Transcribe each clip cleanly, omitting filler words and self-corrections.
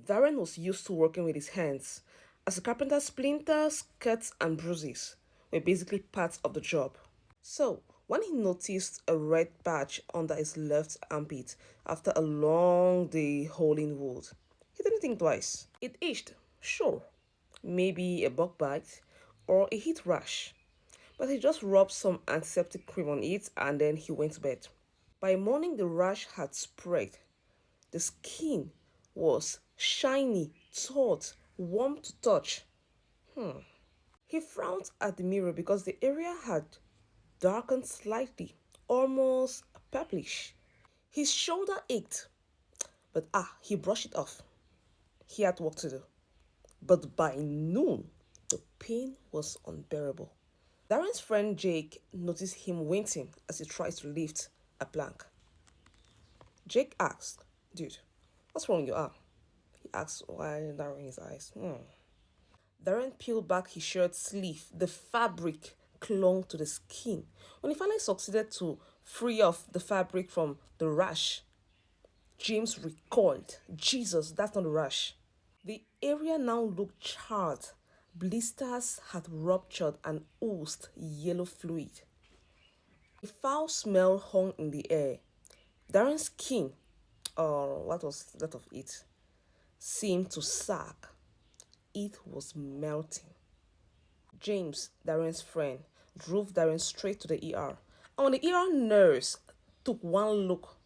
Darren was used to working with his hands. As a carpenter, splinters, cuts, and bruises were basically part of the job. So, when he noticed a red patch under his left armpit after a long day hauling wood, he didn't think twice. It itched, sure, maybe a bug bite or a heat rash, but he just rubbed some antiseptic cream on it and then he went to bed. By morning, the rash had spread. The skin was shiny, taut, warm to touch. He frowned at the mirror because the area had darkened slightly, almost purplish. His shoulder ached, but he brushed it off. He had work to do. But by noon, the pain was unbearable. Darren's friend Jake noticed him wincing as he tried to lift a plank. Jake asked, "Dude, what's wrong with your arm?" He asked while narrowing his eyes. Darren peeled back his shirt sleeve. The fabric clung to the skin. When he finally succeeded to free off the fabric from the rash, James recoiled. Jesus, that's not a rash. The area now looked charred. Blisters had ruptured and oozed yellow fluid. A foul smell hung in the air. Darren's skin, or what was left of it, seemed to sag. It was melting. James, Darren's friend, drove Darren straight to the ER. And when the ER nurse took one look,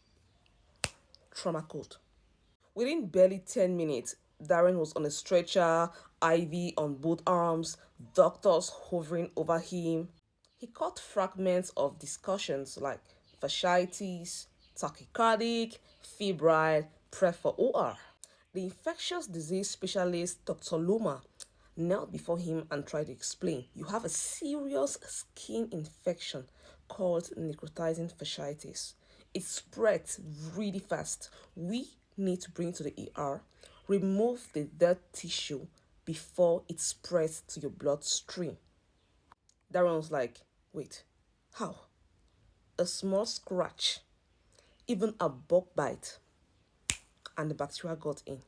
trauma code. Within barely 10 minutes, Darren was on a stretcher, IV on both arms, doctors hovering over him. He caught fragments of discussions like fasciitis, tachycardic, febrile, prep for OR. The infectious disease specialist, Dr. Luma, knelt before him and tried to explain. You have a serious skin infection called necrotizing fasciitis. It spreads really fast. We need to bring it to the ER, remove the dead tissue before it spreads to your bloodstream. Darren was like, wait, how? A small scratch, even a bug bite, and the bacteria got in.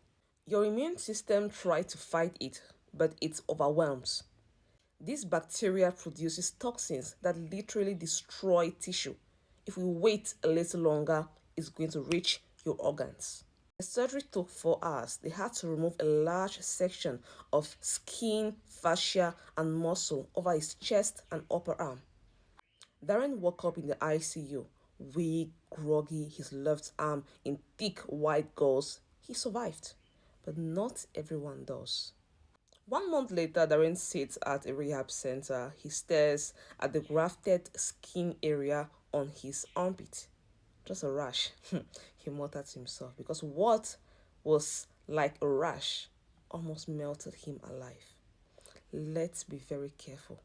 Your immune system tried to fight it, but it overwhelms. This bacteria produces toxins that literally destroy tissue. If we wait a little longer, it's going to reach your organs. The surgery took 4 hours. They had to remove a large section of skin, fascia, and muscle over his chest and upper arm. Darren woke up in the ICU, weak, groggy, his left arm in thick white gauze. He survived, but not everyone does. 1 month later, Darren sits at a rehab center. He stares at the grafted skin area on his armpit. Just a rash, he muttered to himself, because what was like a rash almost melted him alive. Let's be very careful.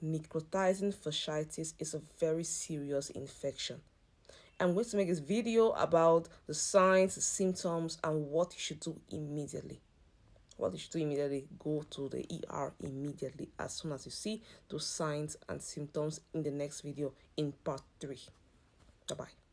Necrotizing fasciitis is a very serious infection. I'm going to make this video about the signs, the symptoms, and what you should do immediately. Go to the ER immediately as soon as you see those signs and symptoms in the next video in part 3. Bye-bye.